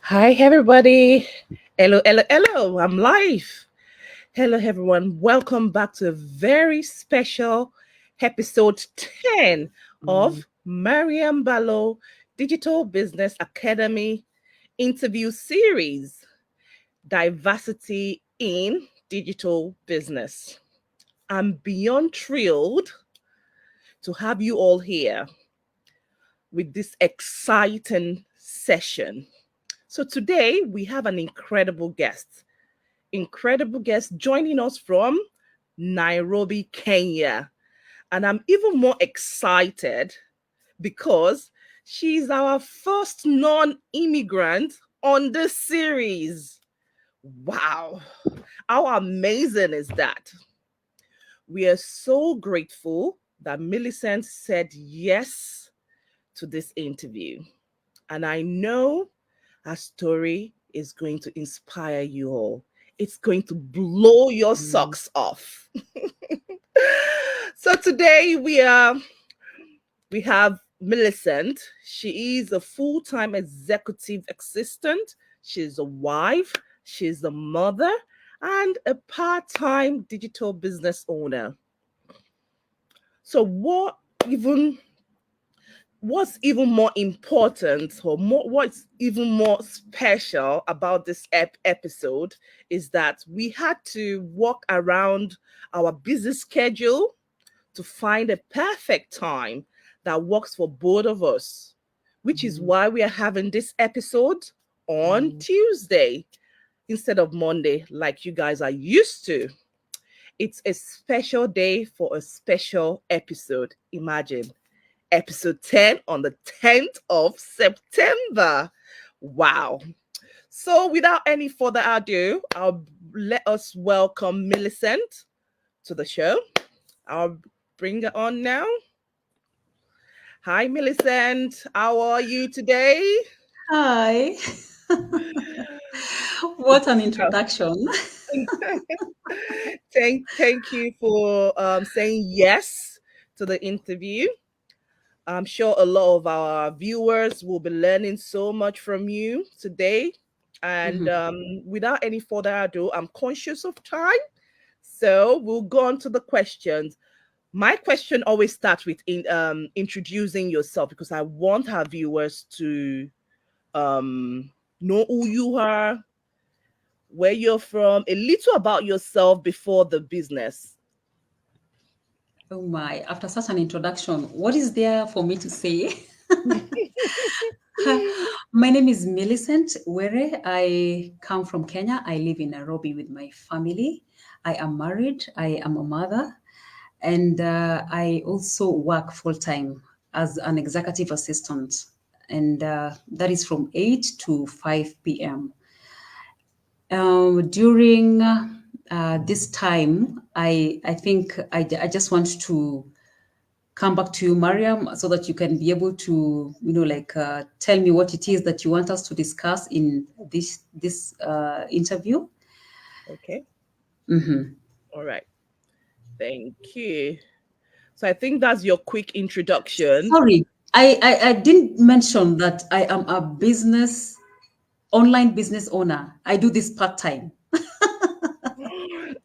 Hi, everybody. Hello, hello, hello. I'm live. Hello, everyone. Welcome back to a very special episode 10 of Maryam Balo Digital Business Academy interview series Diversity in Digital Business. I'm beyond thrilled to have you all here with this exciting session. So, today we have an incredible guest joining us from Nairobi, Kenya. And I'm even more excited because she's our first non immigrant on this series. Wow. How amazing is that? We are so grateful that Millicent said yes to this interview. And I know her story is going to inspire you all. It's going to blow your socks off. So today we have Millicent. She is a full-time executive assistant. She's a wife, she's a mother, and a part-time digital business owner. So even what's even more important or what's even more special about this episode is that we had to walk around our busy schedule to find a perfect time that works for both of us, which is why we are having this episode on Tuesday instead of Monday, like you guys are used to. It's a special day for a special episode. Imagine episode 10 on the 10th of September. Wow. So, without any further ado, I'll let us welcome Millicent to the show. I'll bring her on now. Hi, Millicent. How are you today? Hi. What an introduction. Thank you for saying yes to the interview. I'm sure a lot of our viewers will be learning so much from you today. And Mhm. without any further ado, I'm conscious of time. So we'll go on to the questions. My question always starts with introducing yourself because I want our viewers to um, know who you are, where you're from, a little about yourself before the business. Oh my, after such an introduction, what is there for me to say? My name is Millicent Were. I come from Kenya. I live in Nairobi with my family. I am married. I am a mother. And I also work full time as an executive assistant. And that is from 8 to 5 p.m. During this time, I think I just want to come back to you, Mariam, so that you can be able to, tell me what it is that you want us to discuss in this interview. Okay. Hmm. All right. Thank you. So I think that's your quick introduction. Sorry, I didn't mention that I am a online business owner. I do this part time.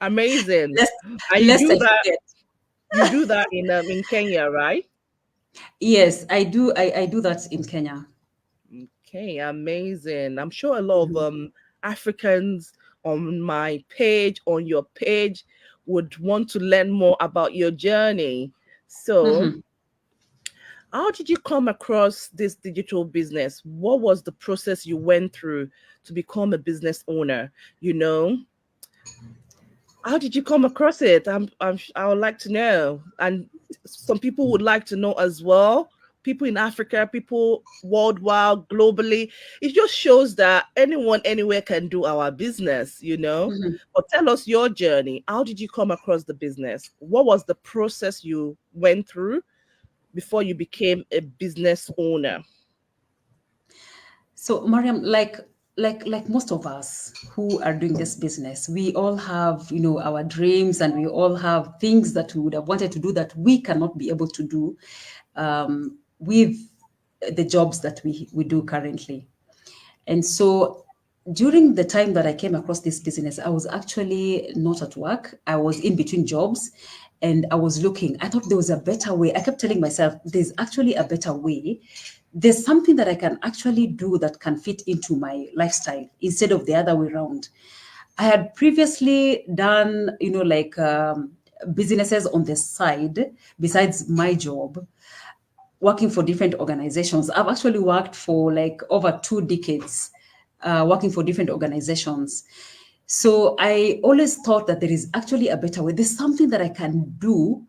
Amazing. Lest And lest I forget. you do that in Kenya, right? Yes, I do. I do that in Kenya. Okay, amazing. I'm sure a lot of Africans on my page, on your page, would want to learn more about your journey. So, Mhm. how did you come across this digital business? What was the process you went through to become a business owner? You know, how did you come across it? I would like to know. And some people would like to know as well. People in Africa, people worldwide, globally. It just shows that anyone, anywhere can do our business, you know? Mhm. But tell us your journey. How did you come across the business? What was the process you went through before you became a business owner? So, Mariam, like most of us who are doing this business, we all have, our dreams, and we all have things that we would have wanted to do that we cannot be able to do with the jobs that we do currently. And so during the time that I came across this business, I was actually not at work. I was in between jobs and I was looking. I thought there was a better way. I kept telling myself, there's actually a better way. There's something that I can actually do that can fit into my lifestyle instead of the other way around. I had previously done, like businesses on the side besides my job, working for different organizations. I've actually worked for like over 2 decades, working for different organizations. So I always thought that there is actually a better way. There's something that I can do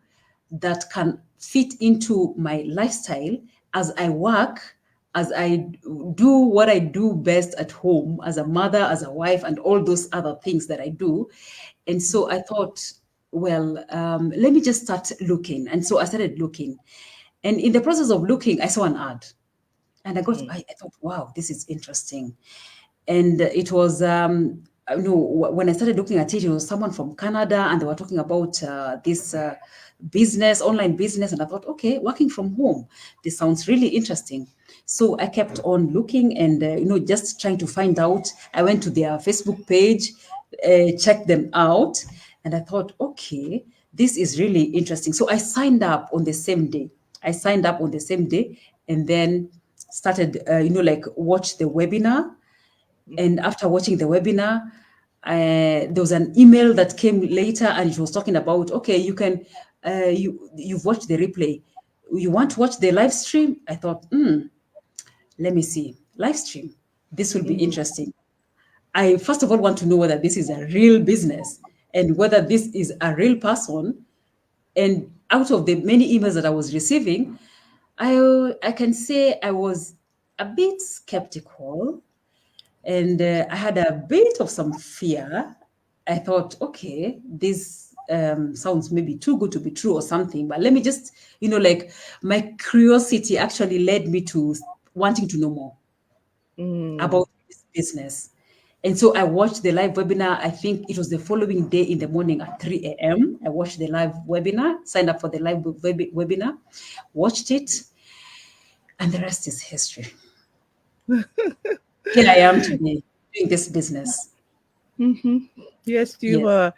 that can fit into my lifestyle as I work, as I do what I do best at home, as a mother, as a wife, and all those other things that I do. And so I thought, well, let me just start looking. And so I started looking. And in the process of looking, I saw an ad. And I thought, wow, this is interesting. And it was, when I started looking at it, it was someone from Canada, and they were talking about this business, online business. And I thought, okay, working from home, this sounds really interesting. So I kept on looking and, just trying to find out. I went to their Facebook page, checked them out, and I thought, okay, this is really interesting. So I signed up on the same day. And then started, watch the webinar. And after watching the webinar, there was an email that came later, and it was talking about, okay, you can, you've watched the replay. You want to watch the live stream? I thought, let me see, live stream. This will be interesting. I first of all want to know whether this is a real business and whether this is a real person. And out of the many emails that I was receiving, I can say I was a bit skeptical, and I had a bit of some fear. I thought, okay, this sounds maybe too good to be true or something, but let me just, my curiosity actually led me to wanting to know more about this business. And so I watched the live webinar. I think it was the following day in the morning at 3 a.m. I watched the live webinar, signed up for the live webinar, watched it, and the rest is history. Here I am today doing this business. Yes, you Yes. are.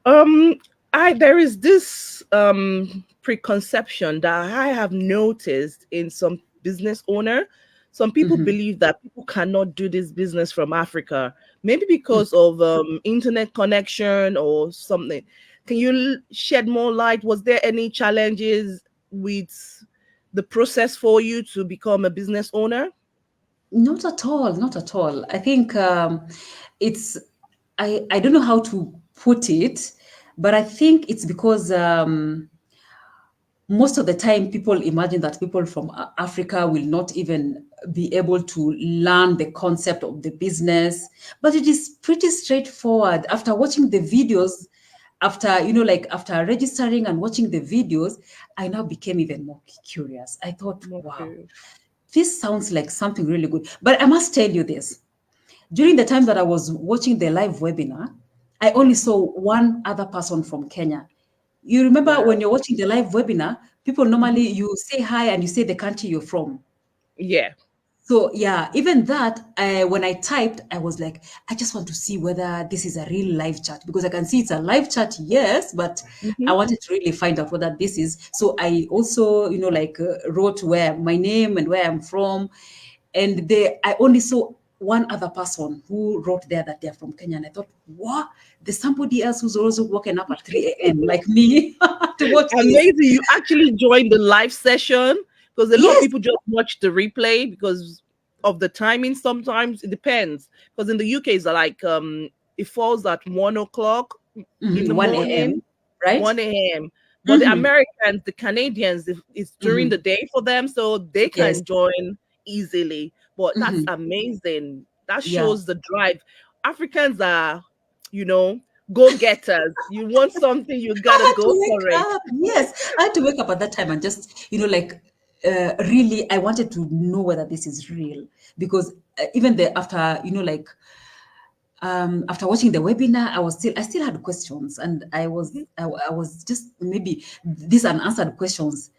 Um, I there is this preconception that I have noticed in some business owner. Some people believe that people cannot do this business from Africa, maybe because of internet connection or something. Can you shed more light? Was there any challenges with the process for you to become a business owner? Not at all, not at all. I think it's, I don't know how to put it, but I think it's because most of the time people imagine that people from Africa will not even be able to learn the concept of the business, but it is pretty straightforward. After watching the videos, after, after registering and watching the videos, I now became even more curious. I thought, wow, Okay. this sounds like something really good. But I must tell you this. During the time that I was watching the live webinar, I only saw one other person from Kenya. You remember Wow. when you're watching the live webinar, people Mhm. normally, you say hi and you say the country you're from. Yeah. So yeah, even that, when I typed, I was like, I just want to see whether this is a real live chat, because I can see it's a live chat, yes, but I Mhm. wanted to really find out whether this is. So I also, wrote where my name and where I'm from, and I only saw one other person who wrote there that they're from Kenya, and I thought, what? There's somebody else who's also woken up at 3 a.m. like me to watch this. Amazing. You actually joined the live session because a lot of Yes. people just watch the replay because of the timing. Sometimes it depends. Because in the UK, it's like it falls at 1 o'clock in the 1 morning, a.m., right? 1 a.m. But the Mm-hmm. Americans, the Canadians, it's during Mm-hmm. the day for them, so they Yes. can join easily. But that's Mm-hmm. amazing. That Yeah. shows the drive. Africans are, you know, go getters. You want something, you I gotta had to go wake for it. up. Yes. I had to wake up at that time and just, really, I wanted to know whether this is real, because even after, after watching the webinar, I still had questions, and I was just maybe these unanswered questions.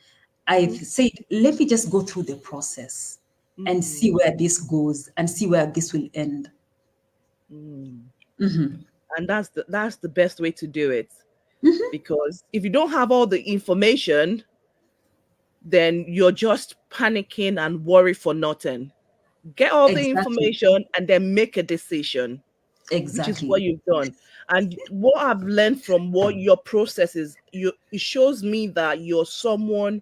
I Mhm. said, let me just go through the process. and see where this goes and see where this will end. Mm. Mm-hmm. And that's the best way to do it, because if you don't have all the information, then you're just panicking and worry for nothing. Get all the Exactly. information and then make a decision, which is what Exactly. you've done. And what I've learned from what your process is, it shows me that you're someone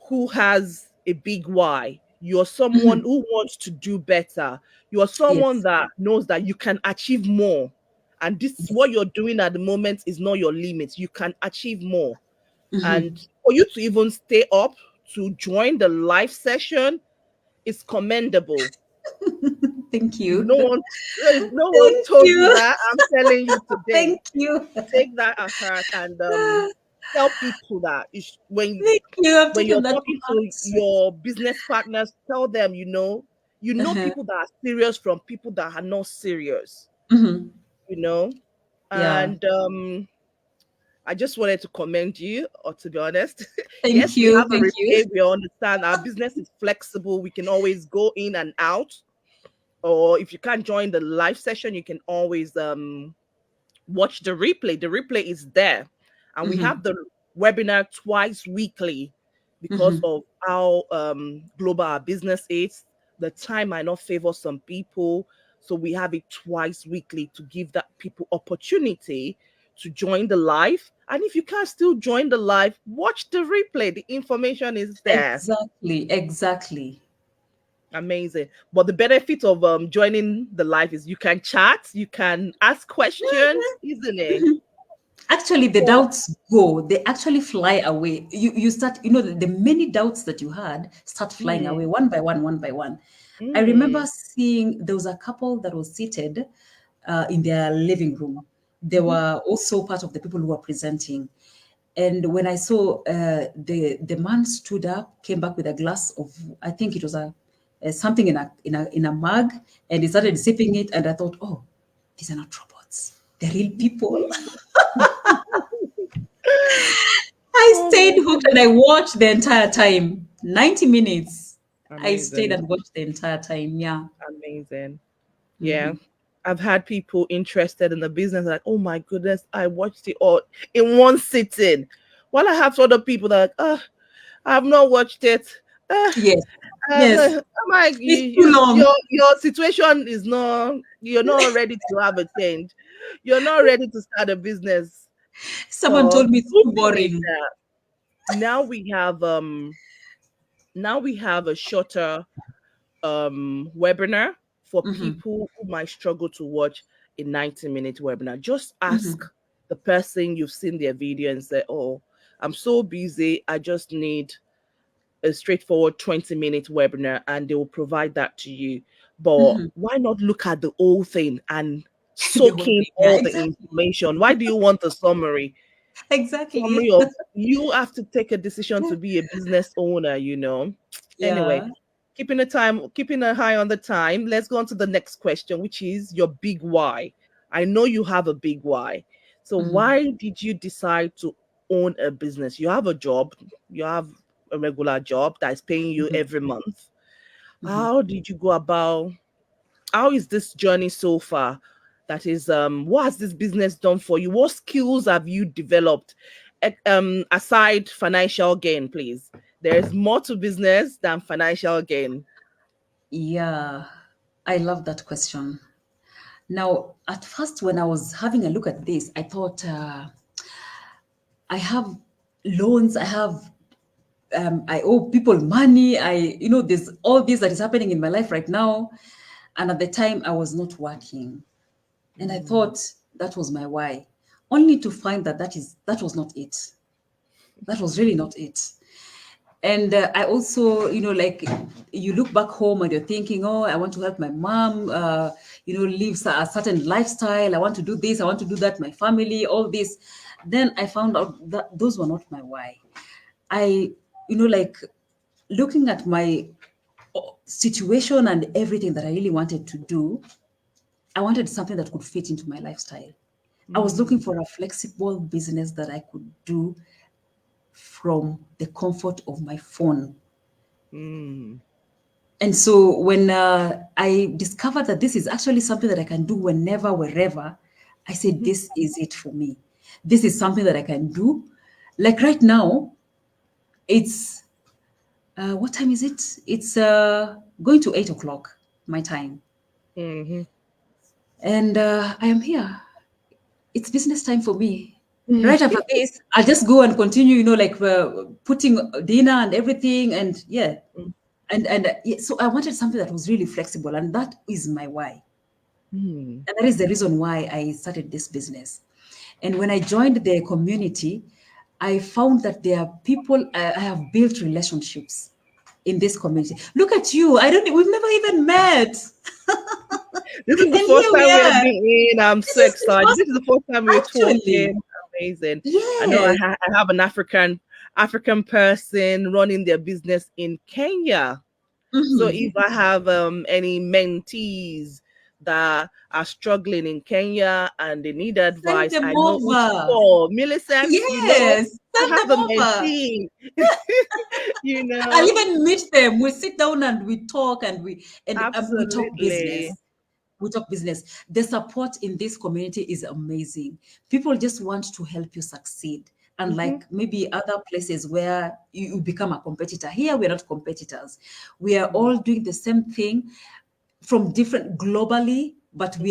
who has a big why. You're someone Mm-hmm. who wants to do better. You're someone Yes. that knows that you can achieve more. And this, Yes. what you're doing at the moment, is not your limit. You can achieve more. Mm-hmm. And for you to even stay up to join the live session is commendable. Thank If you. no one, if no one Thank told you you. that, I'm telling you today. Thank you. Take that at heart and tell people that Thank you. I've when taken you're that to talking to heart. your business partners, tell them, Uh-huh. people that are serious from people that are not serious, Mm-hmm. you know. Yeah. And I just wanted to commend you, or to be honest. Thank Yes, we you. have a Thank you. replay. We understand our business is flexible. We can always go in and out. Or if you can't join the live session, you can always watch the replay. The replay is there. And we Mm-hmm. have the webinar twice weekly because Mm-hmm. of how global our business is. The time might not favor some people. So we have it twice weekly to give that people opportunity to join the live. And if you can't still join the live, watch the replay. The information is there. Exactly. Exactly. Amazing. But the benefit of joining the live is you can chat, you can ask questions, isn't it? Actually, the So, doubts go. They actually fly away. You start, the many doubts that you had start flying mm, away one by one, one by one. I remember mm, seeing there was a couple that was seated in their living room. They mhm. were also part of the people who were presenting. And when I saw the man stood up, came back with a glass of, I think it was something in a mug, and he started sipping it. And I thought, oh, these are not robots; they're real people. I Oh stayed my hooked and I goodness. watched the entire time. 90 minutes. I stayed Amazing. and watched the entire time. Yeah. Amazing. Yeah. Hmm. I've had people interested in the business like, oh my goodness, I watched it all in one sitting. While I have other people that, I have not watched it. Uh, Yes. Yes. I'm like, It's too long. your situation is not, you're not ready to have a change. You're not ready to start a business. Someone So told the me it's good too thing is boring. that now we have a shorter webinar for Hmm. people who might struggle to watch a 90-minute webinar. Just ask Hmm. the person you've seen their video and say, oh, I'm so busy, I just need a straightforward 20-minute webinar, and they will provide that to you. But Hmm. why not look at the whole thing and The soak whole in thing. Yeah, all the exactly. information? Why do you want a summary? Summary Exactly. of, you have to take a decision to be a business owner. Anyway, Yeah. keeping an eye on the time. Let's go on to the next question, which is your big why. I know you have a big why. So Hmm. why did you decide to own a business? You have a job, you have a regular job that is paying you Hmm. every month. Hmm. How did you go about, how is this journey so far? That is, what has this business done for you? What skills have you developed? Aside financial gain, please. There's more to business than financial gain. Yeah. I love that question. Now, at first, when I was having a look at this, I thought I have loans, I owe people money. There's all this that is happening in my life right now. And at the time, I was not working. And I Mm, thought that was my why, only to find that was not it. That was really not it. And I also, like you look back home and you're thinking, oh, I want to help my mom, live a certain lifestyle. I want to do this, I want to do that, my family, all this. Then I found out that those were not my why. I, like looking at my situation and everything that I really wanted to do, I wanted something that could fit into my lifestyle. I was looking mm, for a flexible business that I could do from the comfort of my phone. mm. And so when I discovered that this is actually something that I can do whenever, wherever, I said, Mhm. this is it for me. This is something that I can do. Like right now, it's what time is it? It's going to 8 o'clock my time. Mhm. And I am here. It's business time for me. Mhm. Right after this, I'll just go and continue, like putting dinner and everything. And yeah, yeah, so I wanted something that was really flexible. And that is my why. Mhm. And that is the reason why I started this business. And when I joined the community, I found that there are people, I have built relationships in this community. Look at you. We've never even met. This is the And first here we time we are are. meeting. I'm This so is the excited. first, This is the first time we're actually. talking. Amazing. I know Yes. I have an African person running their business in Kenya. So Mhm. if I have any mentees that are struggling in Kenya and they need Send advice, them I know who to over. call. Millicent, Yes. I Send have them a over. mentee. you I'll know, even meet them. We sit down and we talk and we talk absolutely. business. We talk business. The support in this community is amazing. People just want to help you succeed. Hmm. Unlike maybe other places where you become a competitor. Here we're not competitors. We are all doing the same thing from different globally, but Hmm.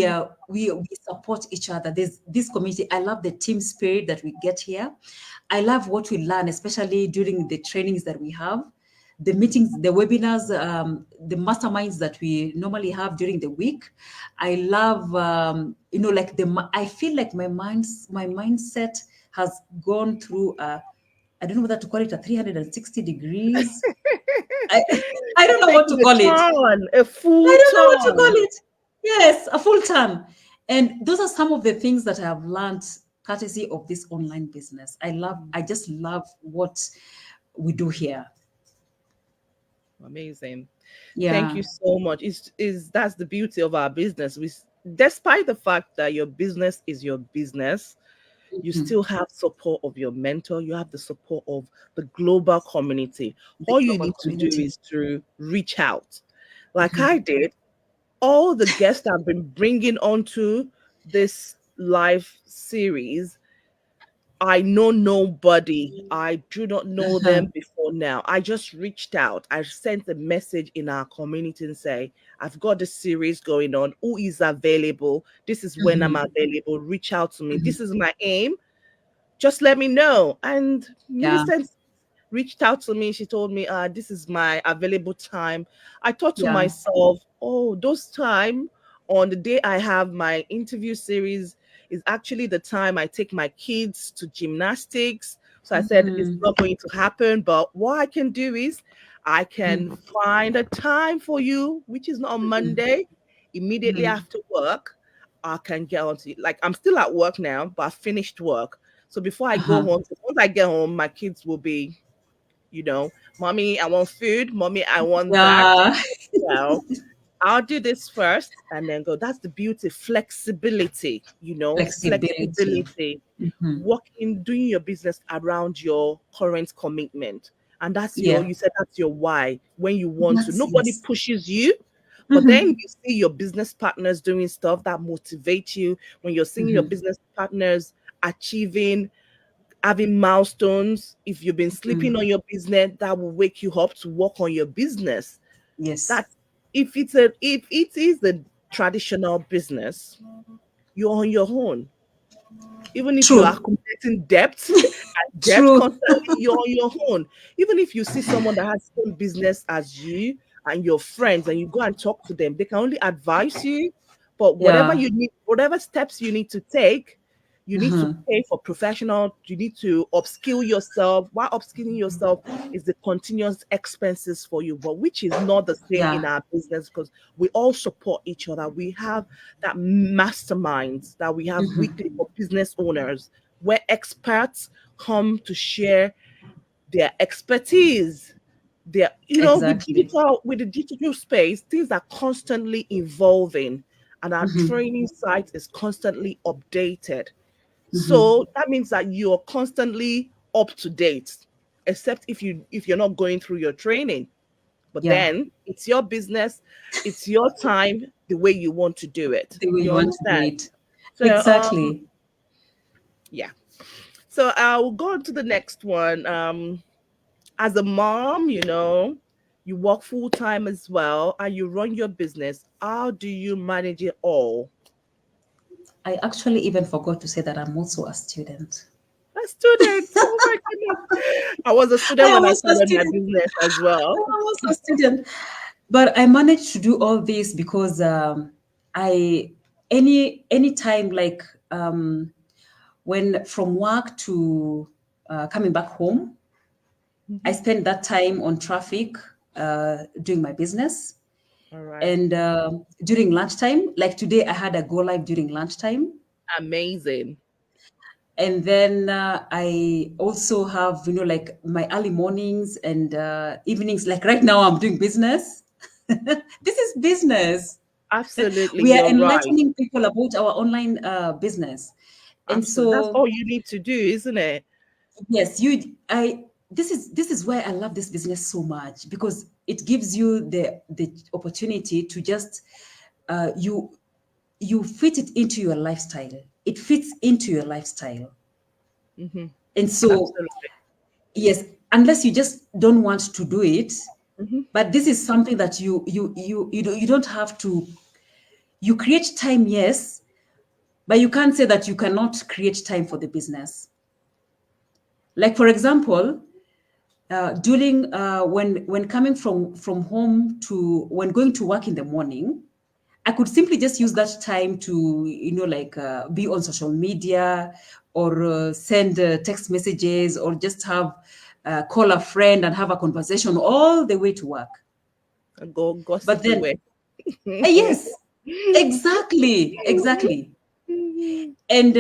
we support each other. There's this community. I love the team spirit that we get here. I love what we learn, especially during the trainings that we have, the meetings, the webinars, the masterminds that we normally have during the week. I love, like I feel like my mindset has gone through I don't know whether to call it a 360 degrees. I, I don't know what to Taking a call it. turn, a I full don't know what to call turn. it. Yes, a full time. And those are some of the things that I have learned courtesy of this online business. I just love what we do here. Amazing. Thank Yeah. you so much. Is That's the beauty of our business. Despite the fact that your business is your business, you Mhm. still have support of your mentor. You have the support of the global community. The All you global need to do community. is to reach out, like Mhm. I did. All the guests I've been bringing onto this live series, I know nobody. I do not know Uh-huh. them before now. I just reached out. I sent a message in our community and say, I've got this series going on. Who is available? This is when I'm Mhm. available. Reach out to me. Mhm. This is my aim. Just let me know. And Yeah. Millicent reached out to me. She told me, this is my available time. I thought to Yeah. myself, oh, those time on the day I have my interview series is actually the time I take my kids to gymnastics. So I said, it's Mhm. not going to happen. But what I can do is I can Mhm. find a time for you, which is not on Mhm. Monday, immediately Mhm. after work. I can get onto it. Like I'm still at work now, but I finished work. So before I go Uh-huh. home, once I get home, my kids will be, mommy, I want food. Mommy, I want that. Yeah. Well, I'll do this first and then go. That's the beauty, flexibility, Flexibility. flexibility, Mhm. working, doing your business around your current commitment. And Yeah. you said that's your why when you want to. That's Nobody yes. pushes you, but then Mhm. you see your business partners doing stuff that motivate you. When you're seeing your Mhm. business partners achieving, having milestones, if you've been sleeping Mhm. on your business, that will wake you up to work on your business. Yes. That if it is a traditional business, you're on your own. Even if you're True. accumulating debt and debt True. constantly, you're on your own. Even if you see someone that has the same business as you and your friends and you go and talk to them, they can only advise you. But whatever Yeah. you need, whatever steps you need to take, you need to Uh-huh. pay for professional, you need to upskill yourself. While upskilling yourself is the continuous expenses for you, but which is not the same in Yeah. our business because we all support each other. We have that masterminds that we have Mhm. weekly for business owners where experts come to share their expertise. Exactly. With the digital space, things are constantly evolving and our Mhm. training site is constantly updated. Mhm. So that means that you're constantly up to date, except if you're not going through your training. But Yeah. then it's your business, it's your time, the way you want to do it. The way You you want to do understand? it. So Exactly. yeah. So I'll go on to the next one. As a mom, you work full time as well and you run your business. How do you manage it all? I actually even forgot to say that I'm also a student. A student. Oh my goodness. I was a I student am when I also a started my student. business as I well. am also a student. But I managed to do all this because I any time like when from work to coming back home, I Mhm. spend that time on traffic doing my business. All right. And during lunchtime, like today, I had a go live during lunchtime. Amazing. And then I also have, like my early mornings and evenings. Like right now, I'm doing business. This is business. Absolutely. We are You're right. enlightening people about our online business. And Absolutely. That's so all you need to do, isn't it? yes, this is why I love this business so much, because it gives you the opportunity to just you fit it into your lifestyle. It fits into your lifestyle. Hmm. And so Absolutely. yes, unless you just don't want to do it, Hmm. but this is something that you don't have to. You create time, yes, but you can't say that you cannot create time for the business. Like for example, during when coming from home to when going to work in the morning, I could simply just use that time to like be on social media, or send text messages, or just have call a friend and have a conversation all the way to work. Go But gossip then away. yes, exactly. And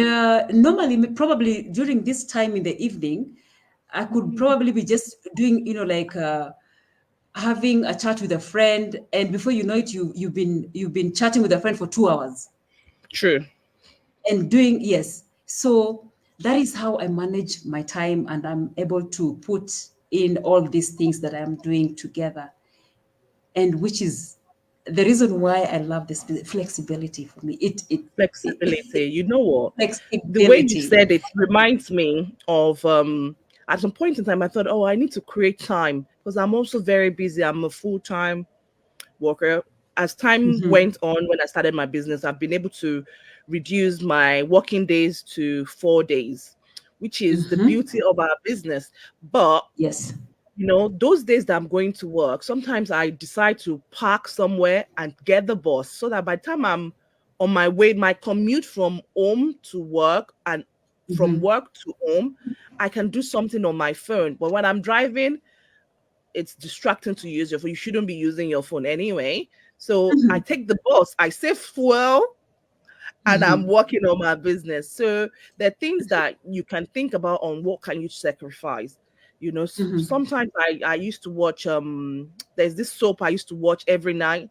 normally, probably during this time in the evening, I could probably be just doing, like having a chat with a friend, and before you know it, you've been chatting with a friend for 2 hours True. and doing yes. So that is how I manage my time, and I'm able to put in all these things that I'm doing together, and which is the reason why I love this flexibility for me. Flexibility. You know what? The way you Flexibility. said it reminds me of at some point in time I thought, oh, I need to create time because I'm also very busy. I'm a full-time worker. As time Hmm. went on when I started my business, I've been able to reduce my working days to 4 days, which is the Hmm. beauty of our business. But Yes. those days that I'm going to work, sometimes I decide to park somewhere and get the bus so that by the time I'm on my way, my commute from home to work and from Hmm. work to home, I can do something on my phone. But when I'm driving, it's distracting to use your phone. You shouldn't be using your phone anyway. So I Hmm. take the bus, I save fuel, and I'm Hmm. working on my business. So there are things that you can think about on what can you sacrifice. Hmm. Sometimes I used to watch there's this soap I used to watch every night,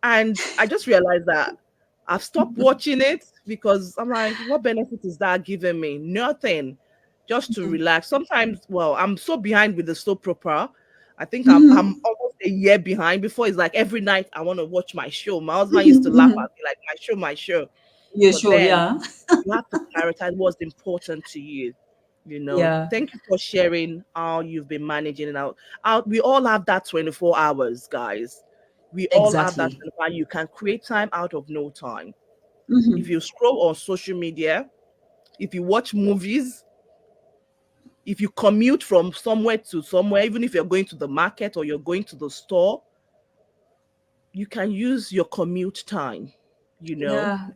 and I just realized that I've stopped watching it because I'm like, what benefit is that giving me? Nothing. Just to relax. Sometimes, well, I'm so behind with the soap opera. I think I'm Hmm. almost a year behind. Before it's like every night I want to watch my show. My husband used to laugh Hmm. at me like my show, my show. Yeah, But sure. then Yeah. you have to prioritize what's important to you. Yeah. Thank you for sharing how you've been managing it out. We all have that 24 hours, guys. We all have that Exactly. 24 hours. You can create time out of no time. If Hmm. you scroll on social media, if you watch movies, if you commute from somewhere to somewhere, even if you're going to the market or you're going to the store, you can use your commute time, you know? Yeah.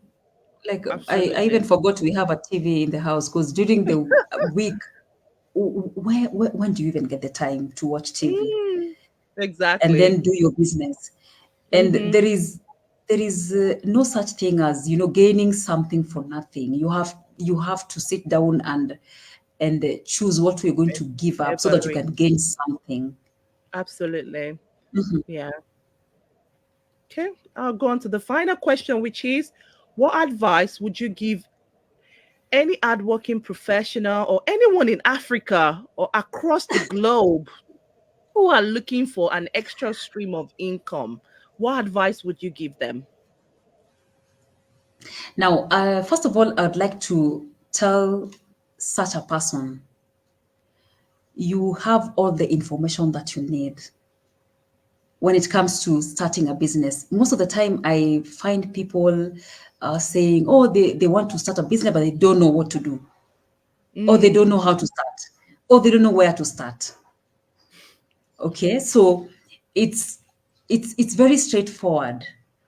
Like I even Absolutely. forgot we have a TV in the house, because during the week, where when do you even get the time to watch TV Mm, and exactly. then do your business? And Mm-hmm. there is no such thing as gaining something for nothing. You have to sit down and choose what you're going to give up so that you Evaluate. can gain something. Absolutely. Mhm. Yeah. Okay. I'll go on to the final question, which is what advice would you give any hardworking professional or anyone in Africa or across the globe? who are looking for an extra stream of income, what advice would you give them? Now, first of all, I'd like to tell such a person you have all the information that you need when it comes to starting a business. Most of the time, I find people saying, oh, they want to start a business, but they don't know what to do, or they don't Mm, know how to start, or they don't know where to start. Okay, so it's it's very straightforward.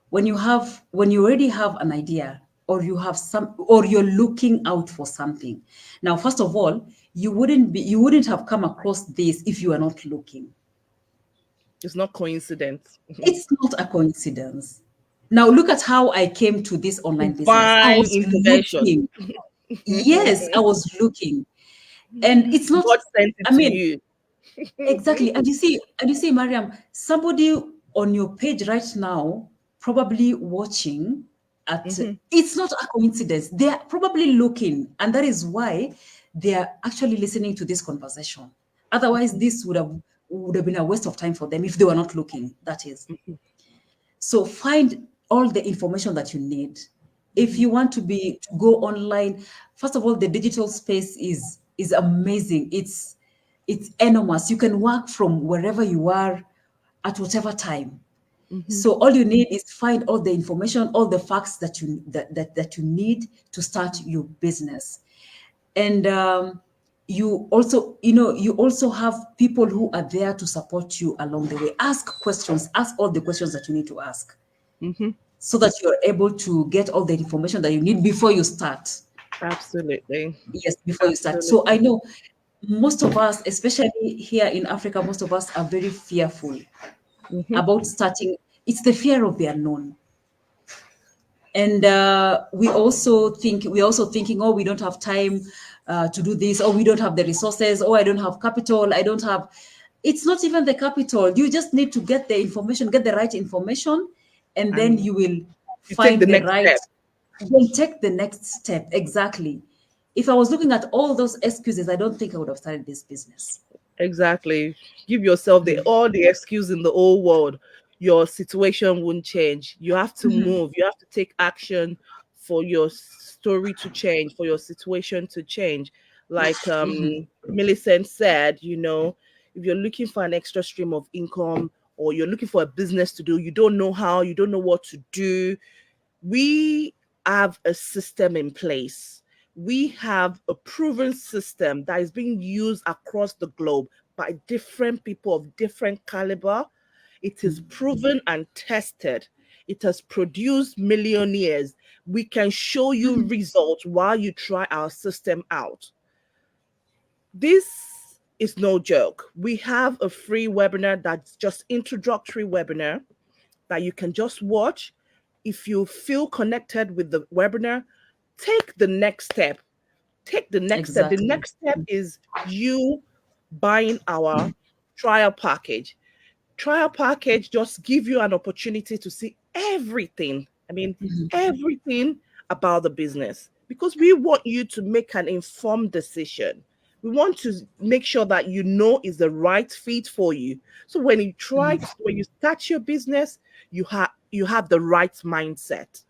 When you already have an idea, or you have some, or you're looking out for something. Now, first of all, you wouldn't have come across this if you are not looking. it's not coincidence. It's not a coincidence. Now, look at how I came to this online business. I Divine was intervention. looking. Yes, I was looking. And it's not, God sent it I to mean, you. exactly. And you see, Mariam, somebody on your page right now, probably watching at, Mhm, it's not a coincidence. They are probably looking, and that is why they are actually listening to this conversation. Otherwise, this would have been a waste of time for them if they were not looking. That is. mhm, So find all the information that you need. If mhm, you want to go online, first of all, the digital space is amazing. It's enormous. You can work from wherever you are at whatever time. mhm, So all you need is find all the information, all the facts that you need to start your business. And you also have people who are there to support you along the way. Ask questions, ask all the questions that you need to ask, mhm. so that you're able to get all the information that you need before you start. Absolutely. Yes, before you start. So I Absolutely. know most of us, especially here in Africa, most of us are very fearful Mhm, about starting. It's the fear of the unknown. And we're also thinking, oh, we don't have time to do this, or we don't have the resources, or I don't have capital, I don't have. It's not even the capital. You just need to get the information, get the right information, and then and you will you take the find the next right. step. Then take the next step. Exactly. If I was looking at all those excuses, I don't think I would have started this business. Exactly. Give yourself the all the excuse in the whole world. Your situation won't change. You have to move. You have to take action for your story to change, for your situation to change. Like Millicent said, if you're looking for an extra stream of income or you're looking for a business to do, you don't know how, you don't know what to do, we have a system in place. We have a proven system that is being used across the globe by different people of different caliber. It is proven and tested. It has produced millionaires. We can show you results while you try our system out. This is no joke. We have a free webinar that's just introductory webinar that you can just watch. If you feel connected with the webinar, take the next step. Take the next step. The Exactly. next step is you buying our trial package. Trial package just give you an opportunity to see everything. I mean, everything about the business because we want you to make an informed decision. We want to make sure that you know is the right fit for you. So when you start your business, you have the right mindset.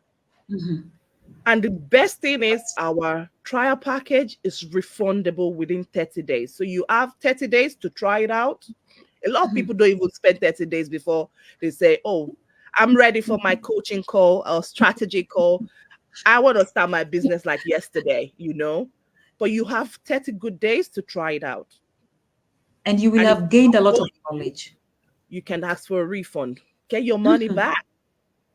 And the best thing is our trial package is refundable within 30 days. So you have 30 days to try it out. A lot of people don't even spend 30 days before they say, oh, I'm ready for my coaching call or strategy call. I want to start my business like yesterday. But you have 30 good days to try it out. And you will And if have it's gained not a lot of working, knowledge. you can ask for a refund. Get your money back.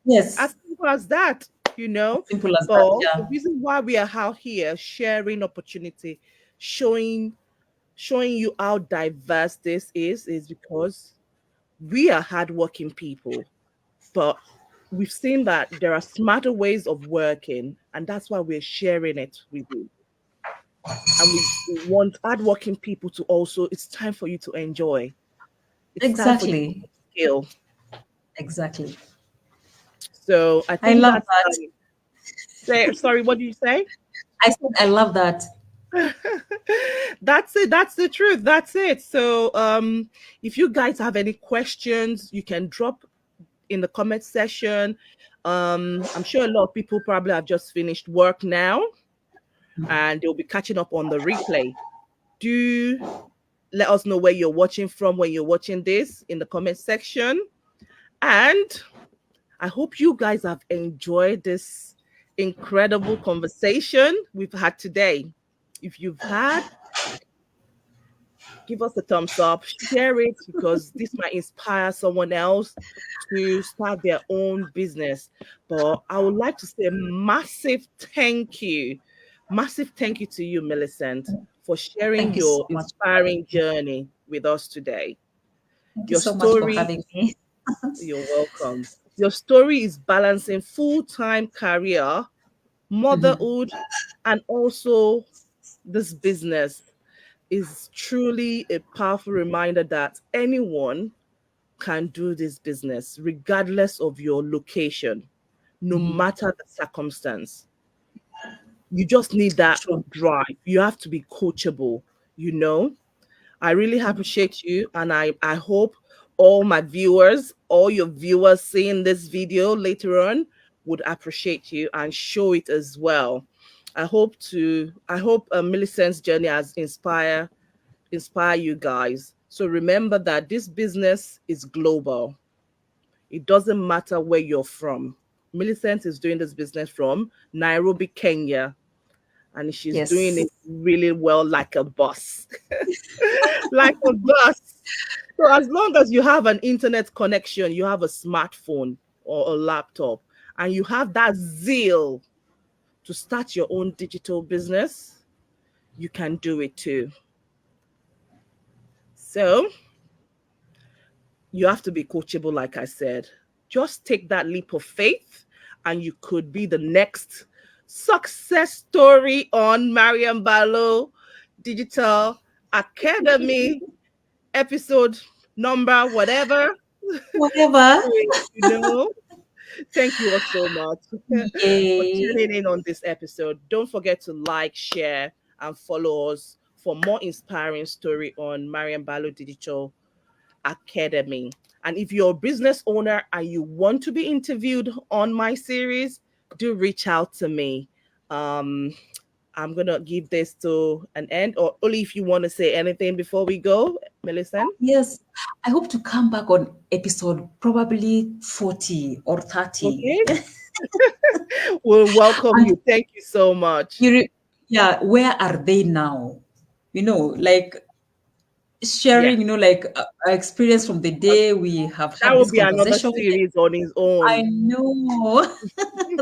Yes. As simple as that, you know. Simple as that. But the Yeah. reason why we are out here sharing opportunity, showing showing you how diverse this is because we are hardworking people. But we've seen that there are smarter ways of working, and that's why we're sharing it with you. And we want hardworking people to also, it's time for you to enjoy. It's time for you to Exactly. skill. Exactly. So I I think love that's that. sorry, what do you say? I said I love that. That's it. That's the truth. That's it. So, if you guys have any questions, you can drop in the comment section. I'm sure a lot of people probably have just finished work now and they'll be catching up on the replay. Do let us know where you're watching from when you're watching this in the comment section. And I hope you guys have enjoyed this incredible conversation we've had today. If you've had, give us a thumbs up, share it because this might inspire someone else to start their own business. But I would like to say a massive thank you to you, Millicent, for sharing Thank you so your much for having inspiring me. journey with us today. Thank you Your so much for story, having me. you're welcome. Your story is balancing full-time career, Mhm. motherhood, and also this business is truly a powerful reminder that anyone can do this business, regardless of your location, no Mhm. matter the circumstance. You just need that True. drive. You have to be coachable, you know. I really appreciate you, and I hope all your viewers seeing this video later on would appreciate you and show it as well. I hope Millicent's journey has inspire you guys. So remember that this business is global. It doesn't matter where you're from. Millicent is doing this business from Nairobi, Kenya, and she's doing Yes. it really well like a boss. Like a boss. So as long as you have an internet connection, you have a smartphone or a laptop, and you have that zeal to start your own digital business, you can do it too. So you have to be coachable, like I said. Just take that leap of faith, and you could be the next success story on Maryam Balo Digital Academy episode number, whatever. Whatever. You know, thank you all so much for Yay. tuning in on this episode. Don't forget to like, share, and follow us for more inspiring story on Maryam Balo Digital Academy. And if you're a business owner and you want to be interviewed on my series, do reach out to me. Um, I'm gonna give this to an end, or only if you want to say anything before we go, Millicent. Yes. I hope to come back on episode probably 40 or 30. Okay, we'll welcome And you. Thank you so much. yeah, where are they now? Like Yeah, sharing, like our experience from the day we have that had will this be another conversation with them. series on its I own. know.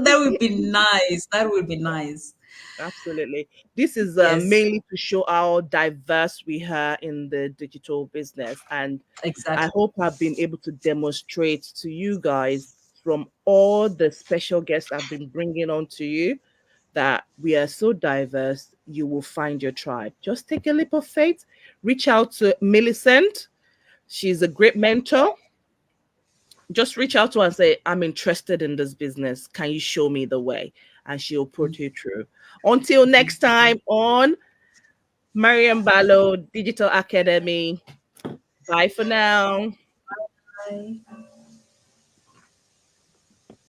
That would be nice. That would be nice. Absolutely. This is Yes, mainly to show how diverse we are in the digital business. And I exactly. hope I've been able to demonstrate to you guys from all the special guests I've been bringing on to you that we are so diverse, you will find your tribe. Just take a leap of faith, reach out to Millicent. She's a great mentor. Just reach out to her and say, I'm interested in this business. Can you show me the way? And she'll put you through. Until next time on Maryam Balo Digital Academy. Bye for now. Bye.